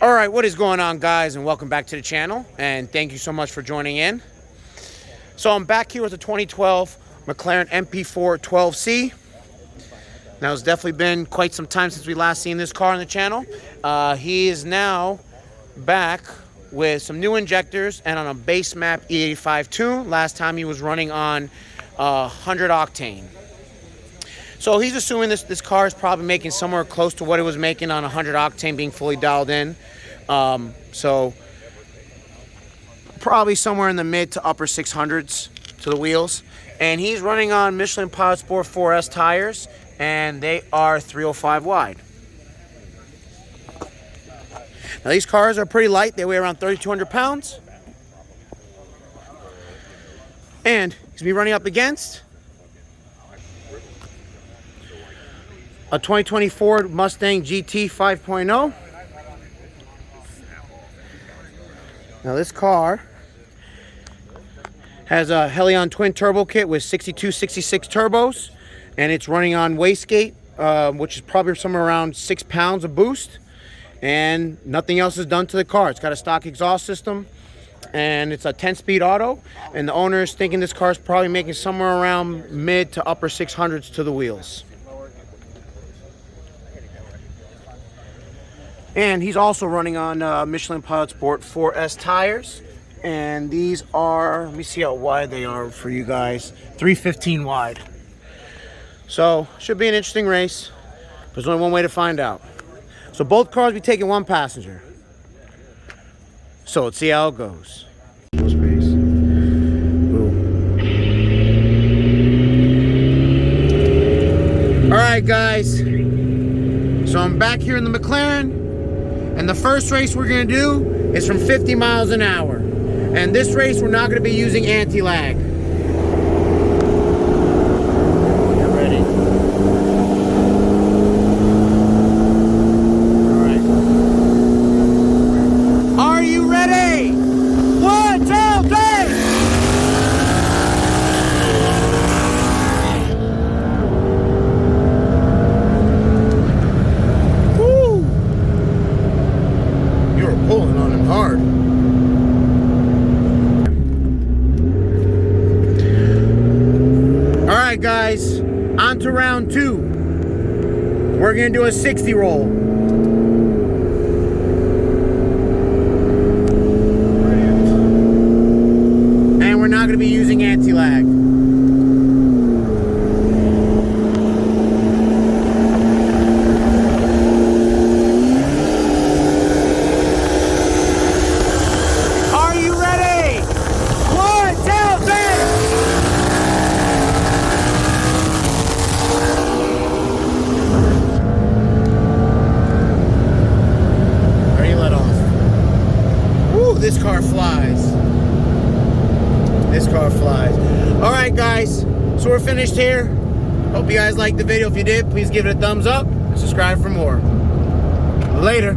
All right, what is going on, guys, and welcome back to the channel, and thank you so much for joining in. So I'm back here with the 2012 McLaren MP4-12C. Now, it's definitely been quite some time since we last seen this car on the channel. He is now back with some new injectors and on a base map E85 tune. Last time he was running on 100 octane. So he's assuming this car is probably making somewhere close to what it was making on 100 octane being fully dialed in. So probably somewhere in the mid to upper 600s to the wheels. And he's running on Michelin Pilot Sport 4S tires, and they are 305 wide. Now these cars are pretty light. They weigh around 3,200 pounds. And he's going to be running up against a 2024 Mustang GT 5.0. Now this car has a Hellion twin turbo kit with 6266 turbos, and it's running on wastegate, which is probably somewhere around 6 pounds of boost, and nothing else is done to the car. It's got a stock exhaust system, and it's a 10-speed auto, and the owner is thinking this car is probably making somewhere around mid to upper 600s to the wheels. And he's also running on Michelin Pilot Sport 4S tires. And these are, let me see how wide they are for you guys. 315 wide. So, should be an interesting race. There's only one way to find out. So both cars will be taking one passenger. So let's see how it goes. Alright guys. So I'm back here in the McLaren. And the first race we're going to do is from 50 miles an hour. And this race, we're not going to be using anti-lag. Get ready. All right. Are you ready? 1, 2, 3. Woo! You're pulling on him hard. Alright guys, on to round 2. We're going to do a 60 roll. And we're not going to be using anti-lag. Are you ready? 1, 2, 3. This car flies. This car flies. All right, guys. So we're finished here. Hope you guys liked the video. If you did, please give it a thumbs up and subscribe for more. Later.